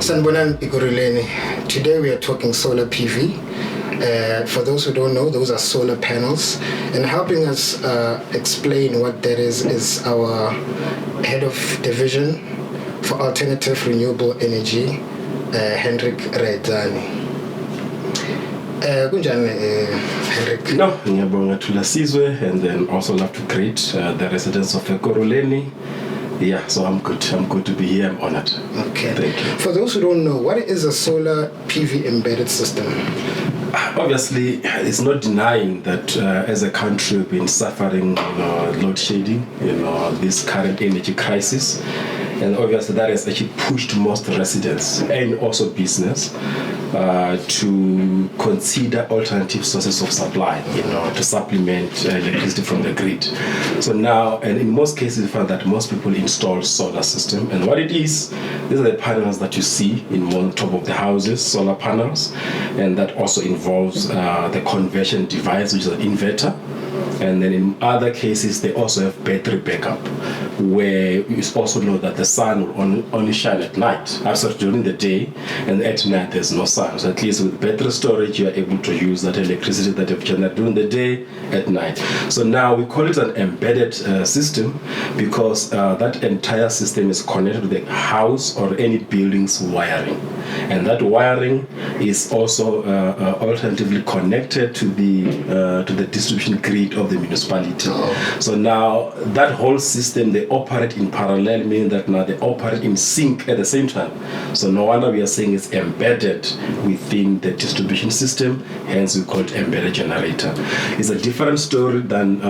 Sanbonan Ikorileni. Today we are talking solar PV. For those who don't know, those are solar panels. And helping us explain what that is our head of division for alternative renewable energy, Hendrick Raedani. Hendrick. No, ngiyabonga Thulasizwe, and then also love to greet the residents of Ekurhuleni. Yeah, so I'm good to be here. I'm honored. Okay. Thank you. For those who don't know, what is a solar PV embedded system? Obviously, it's not denying that as a country we've been suffering load shedding, this current energy crisis. And obviously that has actually pushed most residents and also business to consider alternative sources of supply, to supplement electricity from the grid. So now, and in most cases, we find that most people install solar system. And what it is, these are the panels that you see on top of the houses, solar panels. And that also involves the conversion device, which is an inverter. And then in other cases, they also have battery backup, where you also know that the sun will only shine at night, during the day, and at night there's no sun. So at least with battery storage, you are able to use that electricity that you've generated during the day at night. So now we call it an embedded system because that entire system is connected to the house or any building's wiring. And that wiring is also alternatively connected to the distribution grid of the municipality. So now that whole system, they operate in parallel, meaning that now they operate in sync at the same time. So no wonder we are saying it's embedded within the distribution system, hence we call it embedded generator. It's a different story than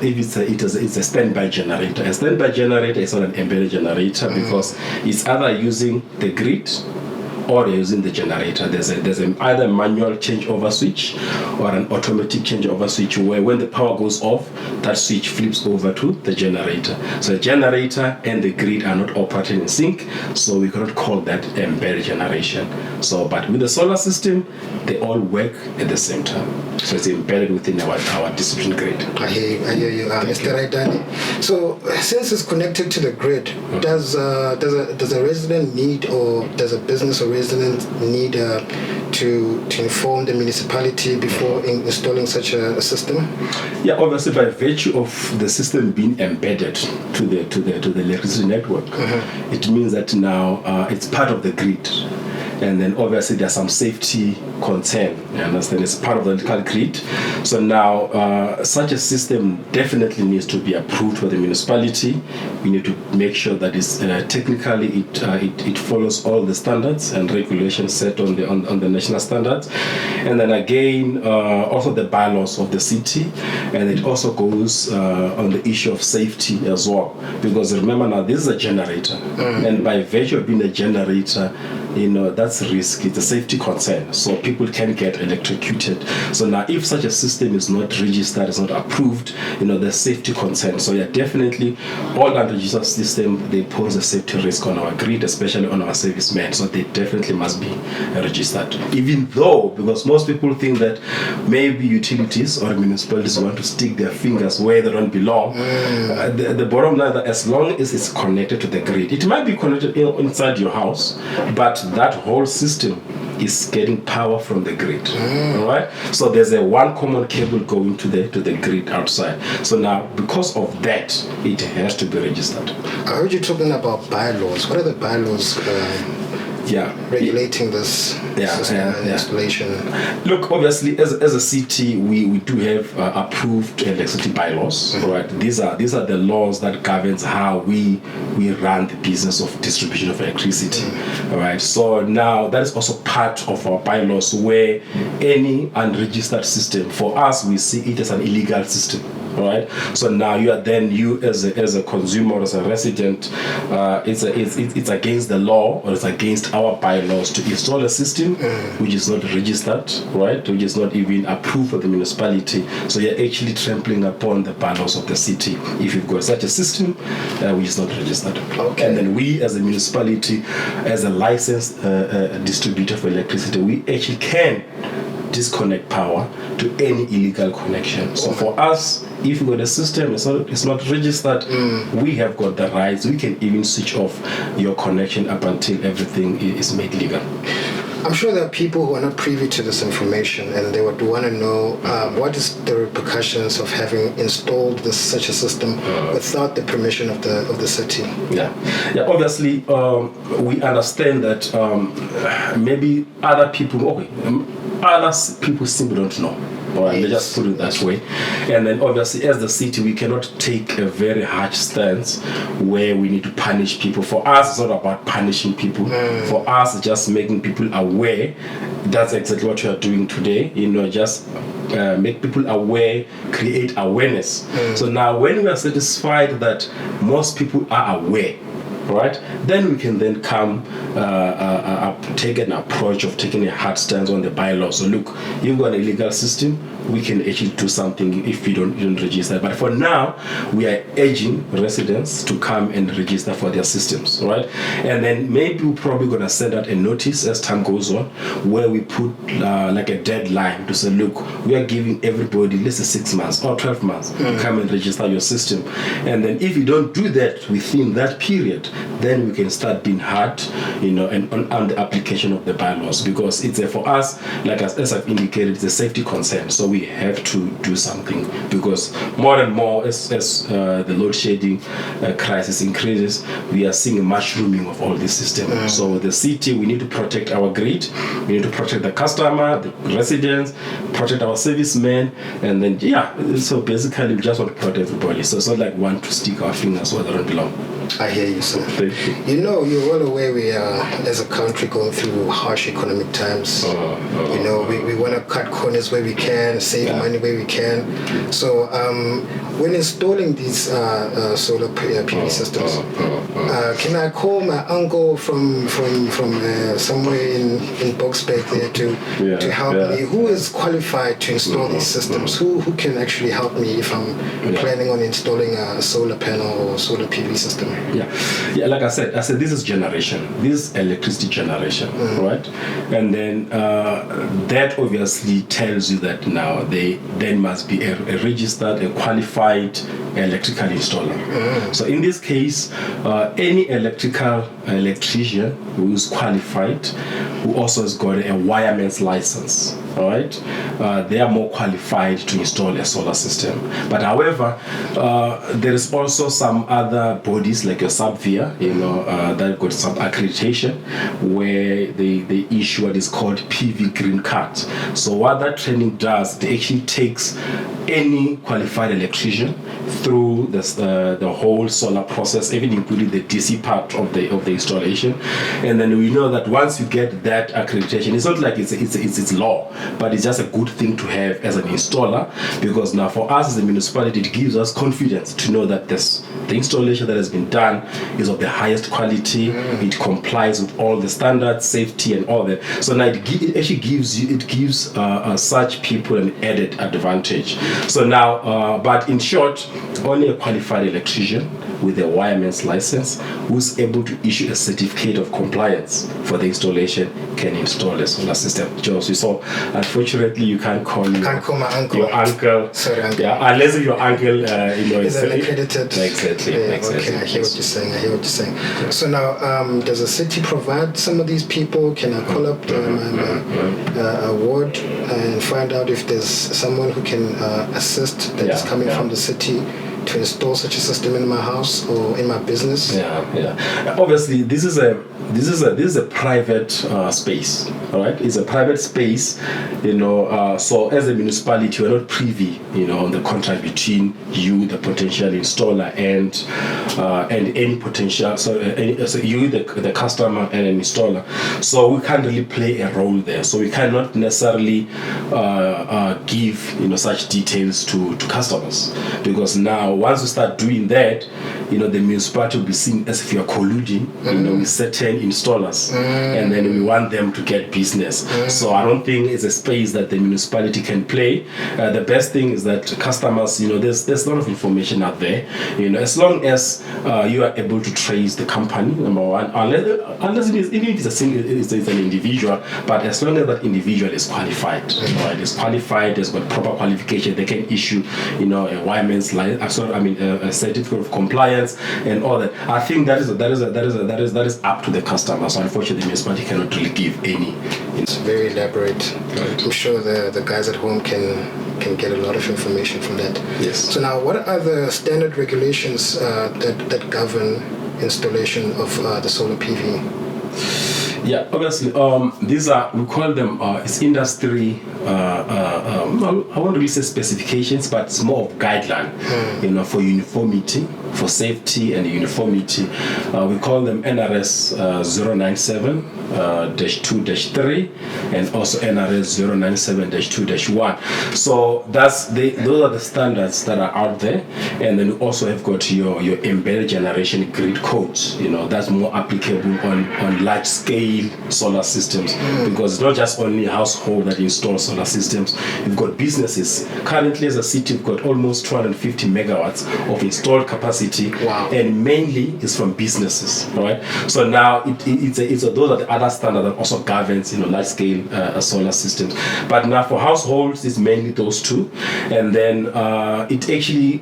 if it's a standby generator. A standby generator is not an embedded generator because it's either using the grid or using the generator. There's either a manual changeover switch or an automatic changeover switch where when the power goes off, that switch flips over to the generator. So the generator and the grid are not operating in sync, so we cannot call that embedded generation. So, but with the solar system, they all work at the same time. So it's embedded within our distribution grid. I hear you, Mr. Raedani. So since it's connected to the grid, does a resident need, or does a business or resident need to inform the municipality before installing such a system? Yeah, obviously by virtue of the system being embedded to the electricity network, it means that now it's part of the grid. And then obviously there's some safety concern, you understand, it's part of the local grid. So now such a system definitely needs to be approved by the municipality. We need to make sure that it's technically it follows all the standards and regulations set on the national standards. And then again also the bylaws of the city, and it also goes on the issue of safety as well, because remember now this is a generator, and by virtue of being a generator, that's a risk. It's a safety concern. So people can get electrocuted. So now if such a system is not registered, is not approved, there's safety concern. So yeah, definitely all unregistered systems, they pose a safety risk on our grid, especially on our servicemen. So they definitely must be registered. Even though, because most people think that maybe utilities or municipalities want to stick their fingers where they don't belong. The bottom line, that as long as it's connected to the grid, it might be connected inside your house, but that whole system is getting power from the grid. All right, so there's a one common cable going to the grid outside. So now because of that, it has to be registered. I heard you talking about bylaws. What are the bylaws regulating this system and installation? Look, obviously as a city we do have approved electricity bylaws. Right, these are the laws that governs how we run the business of distribution of electricity. All right, so now that is also part of our bylaws, where any unregistered system, for us we see it as an illegal system. Right, so now you as a consumer, as a resident, it's against the law, or it's against our bylaws to install a system which is not registered, right, which is not even approved for the municipality. So you're actually trampling upon the bylaws of the city if you've got such a system which is not registered. Okay. And then we as a municipality, as a licensed distributor for electricity, we actually can disconnect power to any illegal connection. So for us, if we got a system, it's not registered, we have got the rights. We can even switch off your connection up until everything is made legal. I'm sure there are people who are not privy to this information, and they would want to know what is the repercussions of having installed such a system without the permission of the city. Yeah. Obviously, we understand that maybe other people simply don't know. Right, they just put it that way. And then obviously as the city, we cannot take a very harsh stance where we need to punish people. For us, it's not about punishing people. For us, it's just making people aware. That's exactly what we are doing today. Just make people aware, create awareness. So now when we are satisfied that most people are aware, right, then we can then come take an approach of taking a hard stance on the bylaws. So look, you've got an illegal system, we can actually do something if you don't register. But for now, we are urging residents to come and register for their systems, right? And then maybe we're probably going to send out a notice as time goes on, where we put like a deadline to say, look, we are giving everybody, let's say 6 months or 12 months to come and register your system. And then if you don't do that within that period, then we can start being hard, and on the application of the bylaws, because it's for us, like as I've indicated, it's a safety concern. So we have to do something, because more and more as the load shedding crisis increases, we are seeing a mushrooming of all these systems. So the city, we need to protect our grid, we need to protect the customer, the residents, protect our servicemen, and then so basically we just want to protect everybody. So it's not like want to stick our fingers where they don't belong. I hear you, sir. You're well aware we are, as a country, going through harsh economic times. We want to cut corners where we can, save money where we can. So when installing these solar PV systems, can I call my uncle from somewhere in Boksburg there to help me? Who is qualified to install these systems? Who can actually help me if I'm planning on installing a solar panel or solar PV system? Like I said this is generation, this is electricity generation, right? And then that obviously tells you that now there must be a registered, a qualified electrical installer. So in this case, any electrician who is qualified, who also has got a wireman's license, all right, they are more qualified to install a solar system. But however, there is also some other bodies like your Subvia, that got some accreditation, where they issue what is called PV green card. So what that training does, it actually takes any qualified electrician through the whole solar process, even including the DC part of the installation. And then we know that once you get that accreditation, it's not like it's law, but it's just a good thing to have as an installer, because now for us as a municipality, it gives us confidence to know that the installation that has been done is of the highest quality, it complies with all the standards, safety and all that. So now it actually gives such people an added advantage. So now, but in short, only a qualified electrician with a wireman's license who's able to issue a certificate of compliance for the installation can install a solar system. Just so unfortunately you can't call my uncle. Your uncle. Sorry, uncle. Yeah, unless your uncle is an accredited. Exactly. Okay, I hear what you're saying. So now, does the city provide some of these people? Can I call up a ward and find out if there's someone who can assist that is coming from the city to install such a system in my house or in my business? Obviously, this is a private space. All right, it's a private space. So as a municipality, we're not privy, on the contract between you, the potential installer, and any potential. So you, the customer, and an installer. So we can't really play a role there. So we cannot necessarily give such details to customers, because now once you start doing that, the municipality will be seen as if you are colluding, with certain installers, and then we want them to get business. So I don't think it's a space that the municipality can play. The best thing is that customers, there's a lot of information out there. As long as you are able to trace the company, number one, unless even if it's an individual, but as long as that individual is qualified, is qualified, has got proper qualification, they can issue, a wireman's license, a certificate of compliance and all that. I think that is up to the customer. So unfortunately, the municipality cannot really give any. It's very elaborate. Right. I'm sure the guys at home can get a lot of information from that. Yes. So now, what are the standard regulations that govern installation of the solar PV? Yeah, obviously, these are, we call them, it's industry, I won't really say specifications, but it's more of guideline, for uniformity, for safety and uniformity. We call them NRS 097-2-3 and also NRS 097-2-1. So those are the standards that are out there. And then you also have got your embedded generation grid codes, that's more applicable on large scale solar systems, because it's not just only household that install solar systems. You've got businesses. Currently, as a city, we've got almost 250 megawatts of installed capacity. Wow. And mainly it's from businesses, right? So now those are the other standards that also governs large scale solar systems. But now for households, it's mainly those two, and then it actually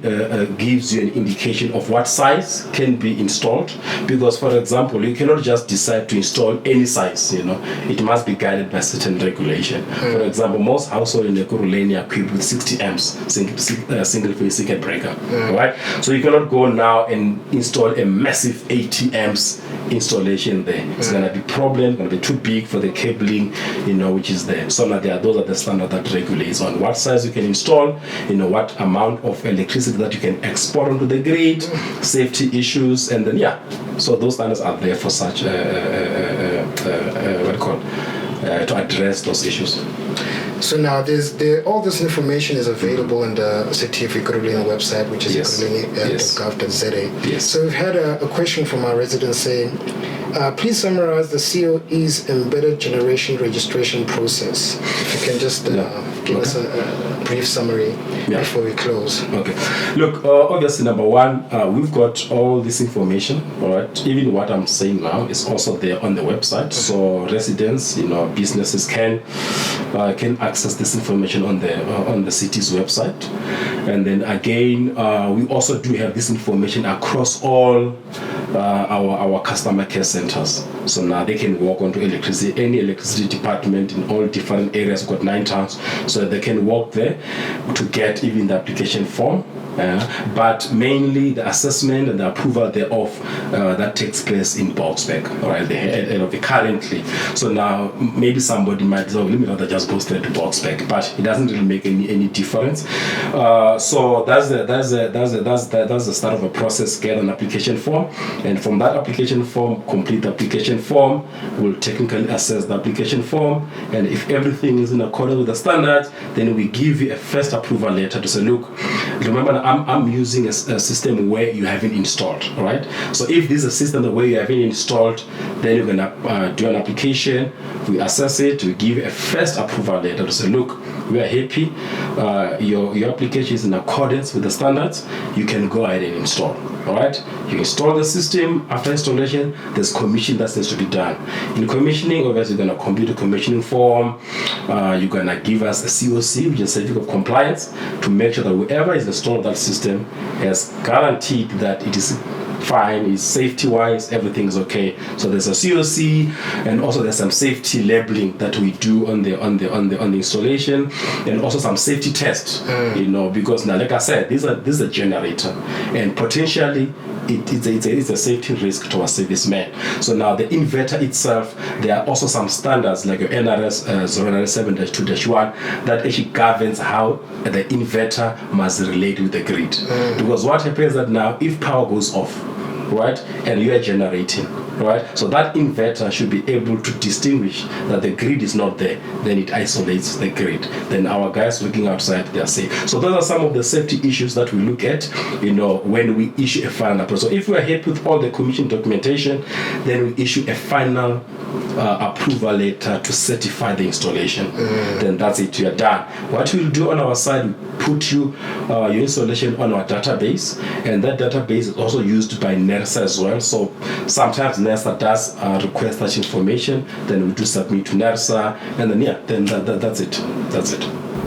gives you an indication of what size can be installed. Because, for example, you cannot just decide to install any size. It must be guided by certain regulation. For example, most households in Ekurhuleni are equipped with 60 amps single phase circuit breaker, right? So you cannot go now and install a massive 80 amps installation there. It's going to be problem, going to be too big for the cabling, which is there. So now those are the standards that regulates on what size you can install, what amount of electricity that you can export onto the grid, safety issues, and then so those standards are there for such to address those issues. So now all this information is available on the City of Ekurhuleni website, which is ekurhuleni.gov.za. Yes. So we've had a question from our residents saying, please summarize the COE's embedded generation registration process. If you can just give us a brief summary before we close. Okay. Look, obviously, number one, we've got all this information, all right? Even what I'm saying now is also there on the website. So residents, businesses can access this information on the city's website. And then again, we also do have this information across all our customer care centers. So now they can walk onto any electricity department in all different areas. We've got 9 towns, so they can walk there to get even the application form. But mainly the assessment and the approval thereof that takes place in Boksburg, all right, currently. So now maybe somebody might say, let me rather just go straight to Boksburg, but it doesn't really make any difference. So that's the start of a process. Get an application form, and from that application form, complete the application form. We'll technically assess the application form, and if everything is in accordance with the standards, then we give you a first approval letter to say, look, remember, I'm using a system where you haven't installed, all right? So if this is a system where you haven't installed, then you're gonna do an application, we assess it, we give a first approval letter to say, look, we are happy, your application is in accordance with the standards, you can go ahead and install, all right? You install the system. After installation, there's commission that needs to be done. In commissioning, obviously, you're gonna complete a commissioning form, you're gonna give us a COC, which is a certificate of compliance, to make sure that whoever is installed that system has guaranteed that it is fine, is safety-wise, everything is okay. So there's a COC, and also there's some safety labeling that we do on the installation, and also some safety tests. Because now, like I said, this is a generator, and potentially it's a safety risk to our servicemen. So now the inverter itself, there are also some standards like your NRS 097-2-1 that actually governs how the inverter must relate with the grid. Because what happens is that now if power goes off, right, and you are generating, right? So that inverter should be able to distinguish that the grid is not there. Then it isolates the grid. Then our guys looking outside, they are safe. So those are some of the safety issues that we look at, when we issue a final approval. So if we are happy with all the commission documentation, then we issue a final approval letter to certify the installation. Then that's it, you are done. What we'll do on our side, we put your installation on our database, and that database is also used by NERSA as well. So sometimes NERSA does request that information, then we do submit to NERSA, and then that's it.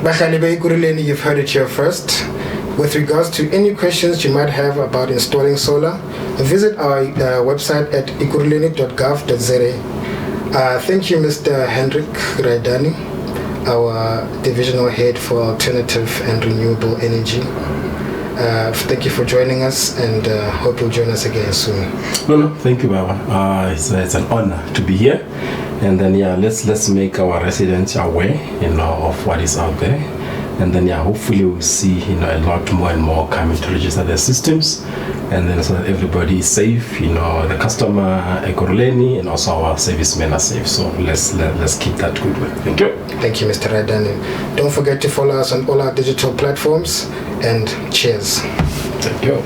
Bahlali ba Ekurhuleni, you've heard it here first. With regards to any questions you might have about installing solar, visit our website at ekurhuleni.gov.za. Thank you, Mr. Hendrick Raedani, our divisional head for alternative and renewable energy. Thank you for joining us, and hope you'll join us again soon. No, thank you, Baba. It's an honor to be here, and then let's make our residents aware, of what is out there, and then hopefully we'll see a lot more and more coming to register their systems, and then so that everybody is safe, the customer, Ekurhuleni, and also our servicemen are safe. So let's keep that good way. Thank you. Thank you, Mr. Raedani. Don't forget to follow us on all our digital platforms, and cheers. Thank you.